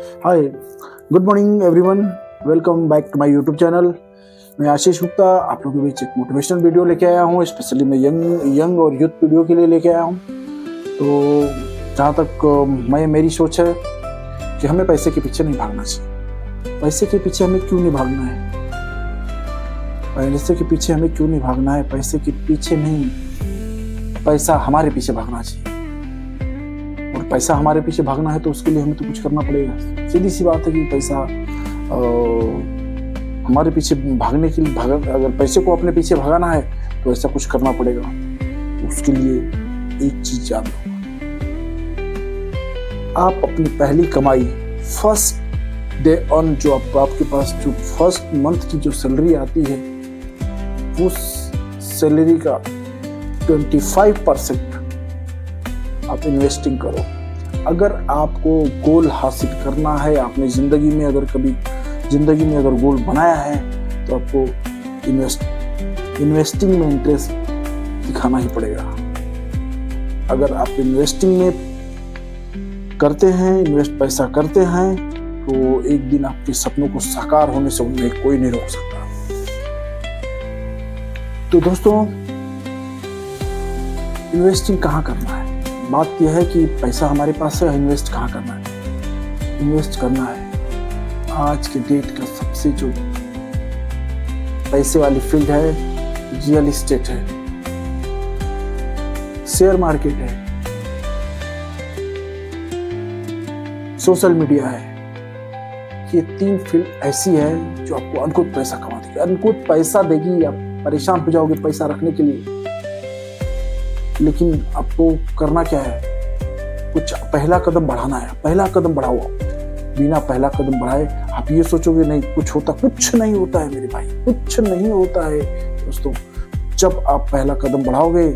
Hi, good morning everyone, welcome back to my YouTube channel. मैं आशीष गुप्ता आप लोगों के बीच एक मोटिवेशनल वीडियो लेके आया हूँ। स्पेशली मैं यंग और यूथ वीडियो के लिए लेके आया हूँ। तो जहाँ तक मेरी सोच है कि हमें पैसे के पीछे नहीं भागना चाहिए। पैसे के पीछे हमें क्यों नहीं भागना है? पैसे के पीछे हमें क्यों नहीं भागना है? पैसे के पीछे नहीं, पैसा हमारे पीछे भागना चाहिए। और पैसा हमारे पीछे भागना है तो उसके लिए हमें तो कुछ करना पड़ेगा। सीधी सी बात है कि पैसा हमारे पीछे भागने के लिए अगर पैसे को अपने पीछे भगाना है तो ऐसा कुछ करना पड़ेगा। उसके लिए एक चीज याद रखो, आप अपनी पहली कमाई फर्स्ट डे ऑन जो आपके पास जो फर्स्ट मंथ की जो सैलरी आती है उस सैलरी का 25% आप इन्वेस्टिंग करो। अगर आपको गोल हासिल करना है, आपने जिंदगी में अगर गोल बनाया है तो आपको इन्वेस्टिंग में इंटरेस्ट दिखाना ही पड़ेगा। अगर आप इन्वेस्टिंग में करते हैं, इन्वेस्ट पैसा करते हैं तो एक दिन आपके सपनों को साकार होने से उन्हें कोई नहीं रोक सकता। तो दोस्तों, इन्वेस्टिंग कहाँ करना है? बात यह है कि पैसा हमारे पास है, इन्वेस्ट कहाँ करना है? इन्वेस्ट करना है आज के डेट का सबसे जो पैसे वाली फील्ड है, रियल एस्टेट है, शेयर मार्केट है, सोशल मीडिया है। ये 3 फील्ड ऐसी है जो आपको अनकुत पैसा कमा देगी, अनकुत पैसा देगी। आप परेशान हो जाओगे पैसा रखने के लिए, लेकिन आपको करना क्या है? कुछ पहला कदम बढ़ाना है। पहला कदम बढ़ाओ। बिना पहला कदम बढ़ाए आप ये सोचोगे नहीं कुछ नहीं होता है मेरे भाई, कुछ नहीं होता है। दोस्तों, जब आप पहला कदम बढ़ाओगे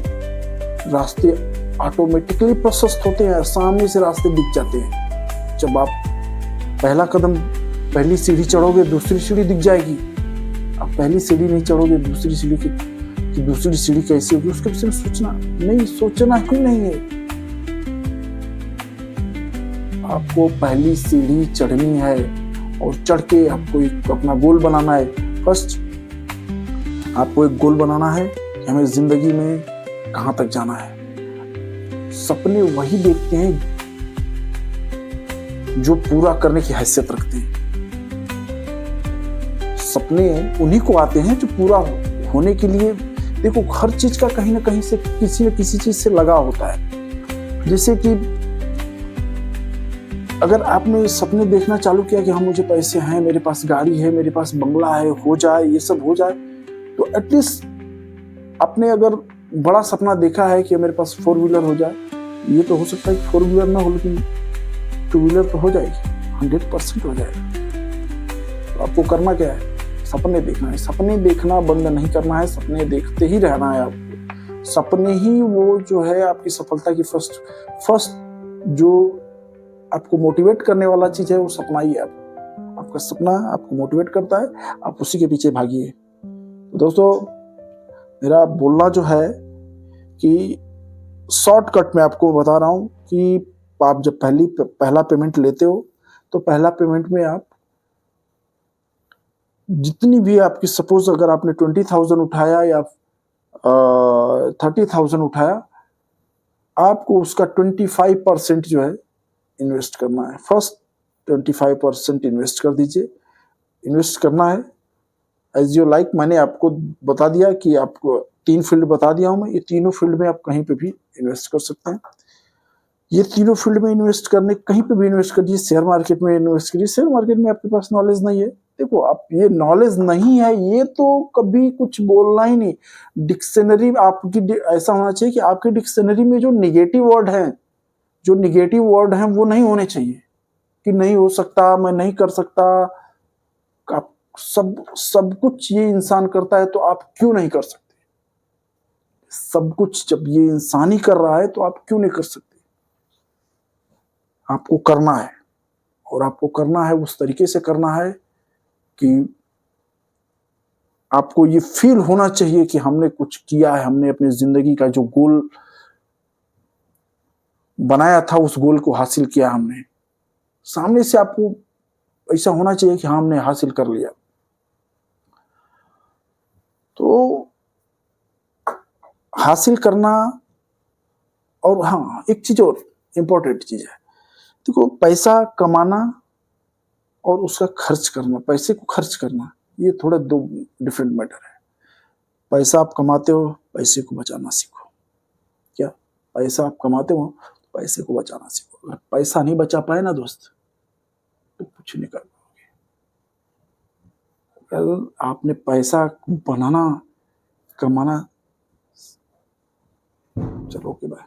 रास्ते ऑटोमेटिकली प्रशस्त होते हैं, सामने से रास्ते दिख जाते हैं। जब आप पहला कदम, पहली सीढ़ी चढ़ोगे दूसरी सीढ़ी दिख जाएगी। आप पहली सीढ़ी नहीं चढ़ोगे दूसरी सीढ़ी कि दूसरी सीढ़ी कैसी होगी उसके विषय में सोचना ही नहीं है। आपको पहली सीढ़ी चढ़नी है और चढ़ के आपको एक अपना गोल बनाना है। फर्स्ट आपको एक गोल बनाना है कि हमें जिंदगी में कहां तक जाना है। सपने वही देखते हैं जो पूरा करने की हैसियत रखते हैं। सपने उन्हीं को आते हैं जो पूरा होने के लिए, देखो हर चीज का कहीं ना कहीं से किसी न किसी चीज से लगा होता है। जैसे कि अगर आपने सपने देखना चालू किया कि हाँ मुझे पैसे हैं, मेरे पास गाड़ी है, मेरे पास बंगला है, हो जाए ये सब हो जाए, तो एटलीस्ट आपने अगर बड़ा सपना देखा है कि मेरे पास 4 व्हीलर हो जाए, ये तो हो सकता है कि 4 व्हीलर ना हो लेकिन 2 व्हीलर तो हो जाएगी, 100% हो जाएगा। तो आपको करना क्या है? सपने देखना है। सपने देखना बंद नहीं करना है, सपने देखते ही रहना है आपको। सपने ही वो जो है आपकी सफलता की फर्स्ट जो आपको मोटिवेट करने वाला चीज है, वो सपना ही है। आपका सपना आपको मोटिवेट करता है, आप उसी के पीछे भागिए। तो दोस्तों, मेरा बोलना जो है कि शॉर्टकट में आपको बता रहा हूं कि आप जब पहला पेमेंट लेते हो तो पहला पेमेंट में आप जितनी भी आपकी, सपोज अगर आपने 20,000 उठाया या 30,000 उठाया, आपको उसका 25% जो है इन्वेस्ट करना है। फर्स्ट 25% इन्वेस्ट कर दीजिए। इन्वेस्ट करना है एज यू लाइक। मैंने आपको बता दिया कि आपको 3 फील्ड बता दिया हूं मैं। ये तीनों फील्ड में आप कहीं पे भी इन्वेस्ट कर सकते हैं। ये तीनों फील्ड में इन्वेस्ट करने, कहीं पे भी इन्वेस्ट करिए। शेयर मार्केट में इन्वेस्ट करिए। शेयर मार्केट में आपके पास नॉलेज नहीं है, देखो आप, ये नॉलेज नहीं है ये तो कभी कुछ बोलना ही नहीं। डिक्शनरी आपकी ऐसा होना चाहिए कि आपकी डिक्शनरी में जो निगेटिव वर्ड हैं वो नहीं होने चाहिए कि नहीं हो सकता, मैं नहीं कर सकता। आप सब कुछ ये इंसान करता है तो आप क्यों नहीं कर सकते? सब कुछ जब ये इंसान ही कर रहा है तो आप क्यों नहीं कर सकते? आपको करना है, और आपको करना है उस तरीके से करना है कि आपको ये फील होना चाहिए कि हमने कुछ किया है, हमने अपनी जिंदगी का जो गोल बनाया था उस गोल को हासिल किया हमने। सामने से आपको ऐसा होना चाहिए कि हाँ हमने हासिल कर लिया। तो हासिल करना, और हाँ एक चीज और इंपॉर्टेंट चीज है, देखो पैसा कमाना और उसका खर्च करना, पैसे को खर्च करना, ये थोड़ा दो डिफरेंट मैटर है। पैसा आप कमाते हो, पैसे को बचाना सीखो। क्या पैसा आप कमाते हो, पैसे को बचाना सीखो। अगर पैसा नहीं बचा पाए ना दोस्त, तो कुछ नहीं कर पाओगे। अगर आपने पैसा बनाना, कमाना, चलो ओके बाय।